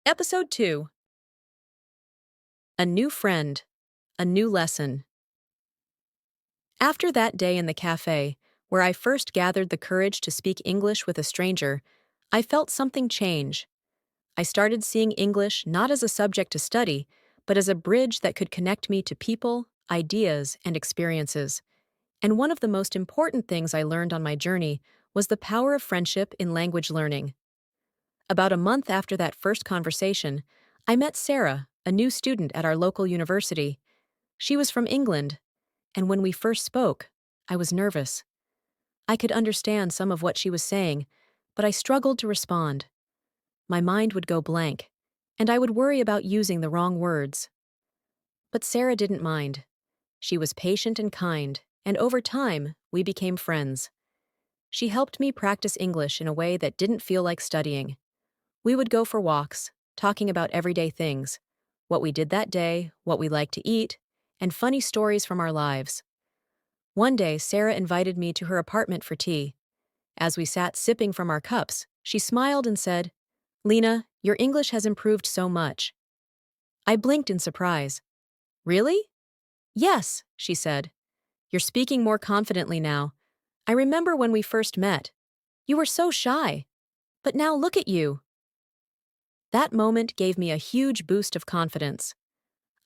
Episode 2. A New Friend. A New Lesson. After that day in the café, where I first gathered the courage to speak English with a stranger, I felt something change. I started seeing English not as a subject to study, but as a bridge that could connect me to people, ideas, and experiences. And one of the most important things I learned on my journey was the power of friendship in language learning. About a month after that first conversation, I met Sarah, a new student at our local university. She was from England, and when we first spoke, I was nervous. I could understand some of what she was saying, but I struggled to respond. My mind would go blank, and I would worry about using the wrong words. But Sarah didn't mind. She was patient and kind, and over time, we became friends. She helped me practice English in a way that didn't feel like studying. We would go for walks, talking about everyday things, what we did that day, what we liked to eat, and funny stories from our lives. One day, Sarah invited me to her apartment for tea. As we sat sipping from our cups, she smiled and said, "Lena, your English has improved so much." I blinked in surprise. "Really?" "Yes," she said. "You're speaking more confidently now. I remember when we first met. You were so shy. But now look at you." That moment gave me a huge boost of confidence.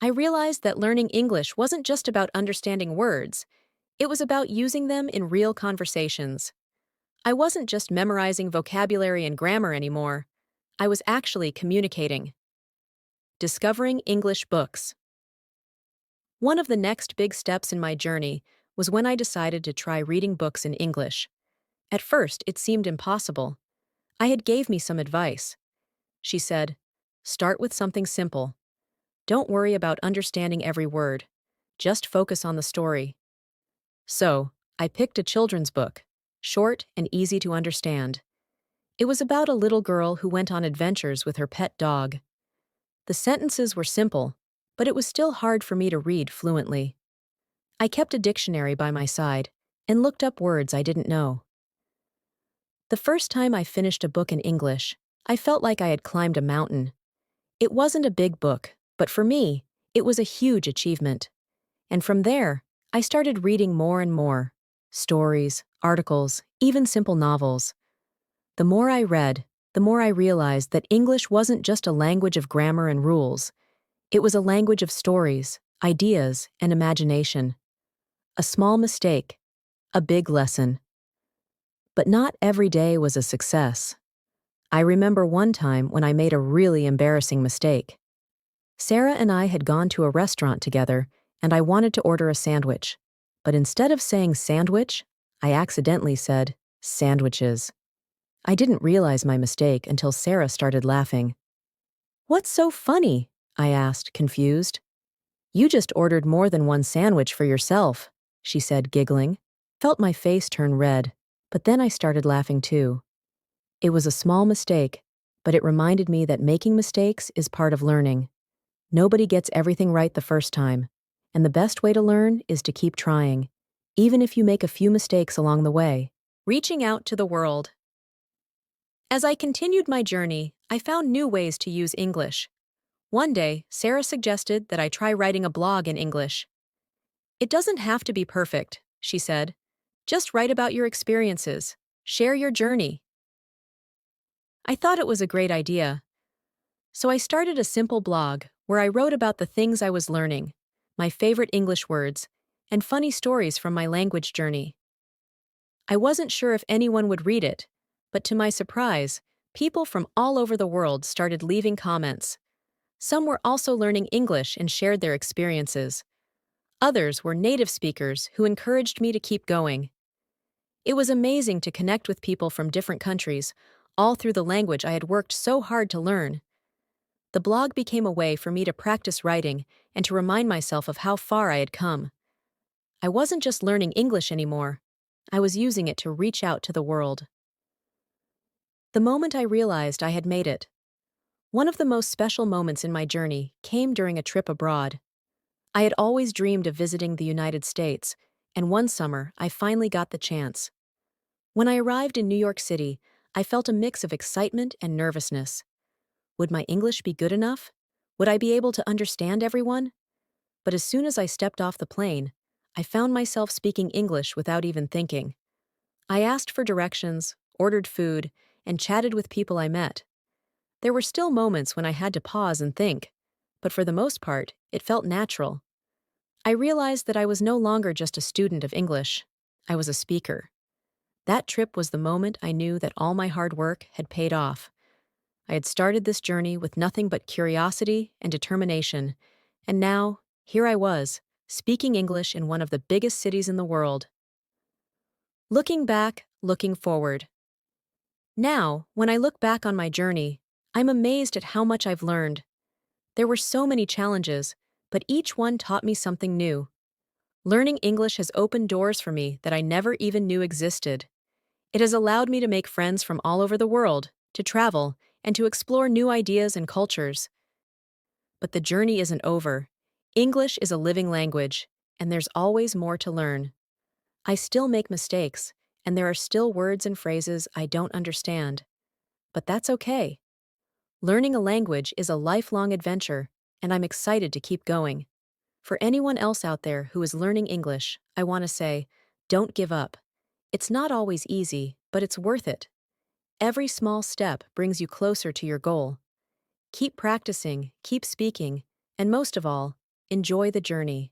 I realized that learning English wasn't just about understanding words, it was about using them in real conversations. I wasn't just memorizing vocabulary and grammar anymore. I was actually communicating. Discovering English books. One of the next big steps in my journey was when I decided to try reading books in English. At first, it seemed impossible. I had gave me some advice. She said, "Start with something simple. Don't worry about understanding every word. Just focus on the story." So, I picked a children's book, short and easy to understand. It was about a little girl who went on adventures with her pet dog. The sentences were simple, but it was still hard for me to read fluently. I kept a dictionary by my side and looked up words I didn't know. The first time I finished a book in English, I felt like I had climbed a mountain. It wasn't a big book, but for me, it was a huge achievement. And from there, I started reading more and more. Stories, articles, even simple novels. The more I read, the more I realized that English wasn't just a language of grammar and rules. It was a language of stories, ideas, and imagination. A small mistake, a big lesson. But not every day was a success. I remember one time when I made a really embarrassing mistake. Sarah and I had gone to a restaurant together, and I wanted to order a sandwich. But instead of saying sandwich, I accidentally said sandwiches. I didn't realize my mistake until Sarah started laughing. "What's so funny?" I asked, confused. "You just ordered more than one sandwich for yourself," she said, giggling. Felt my face turn red, but then I started laughing too. It was a small mistake, but it reminded me that making mistakes is part of learning. Nobody gets everything right the first time, and the best way to learn is to keep trying, even if you make a few mistakes along the way. Reaching out to the world. As I continued my journey, I found new ways to use English. One day, Sarah suggested that I try writing a blog in English. "It doesn't have to be perfect," she said. "Just write about your experiences. Share your journey." I thought it was a great idea. So I started a simple blog where I wrote about the things I was learning, my favorite English words, and funny stories from my language journey. I wasn't sure if anyone would read it, but to my surprise, people from all over the world started leaving comments. Some were also learning English and shared their experiences. Others were native speakers who encouraged me to keep going. It was amazing to connect with people from different countries, all through the language I had worked so hard to learn. The blog became a way for me to practice writing and to remind myself of how far I had come. I wasn't just learning English anymore. I was using it to reach out to the world. The moment I realized I had made it. One of the most special moments in my journey came during a trip abroad. I had always dreamed of visiting the United States, and one summer I finally got the chance. When I arrived in New York City, I felt a mix of excitement and nervousness. Would my English be good enough? Would I be able to understand everyone? But as soon as I stepped off the plane, I found myself speaking English without even thinking. I asked for directions, ordered food, and chatted with people I met. There were still moments when I had to pause and think, but for the most part, it felt natural. I realized that I was no longer just a student of English. I was a speaker. That trip was the moment I knew that all my hard work had paid off. I had started this journey with nothing but curiosity and determination, and now, here I was, speaking English in one of the biggest cities in the world. Looking back, looking forward. Now, when I look back on my journey, I'm amazed at how much I've learned. There were so many challenges, but each one taught me something new. Learning English has opened doors for me that I never even knew existed. It has allowed me to make friends from all over the world, to travel, and to explore new ideas and cultures. But the journey isn't over. English is a living language, and there's always more to learn. I still make mistakes, and there are still words and phrases I don't understand. But that's okay. Learning a language is a lifelong adventure, and I'm excited to keep going. For anyone else out there who is learning English, I want to say, don't give up. It's not always easy, but it's worth it. Every small step brings you closer to your goal. Keep practicing, keep speaking, and most of all, enjoy the journey.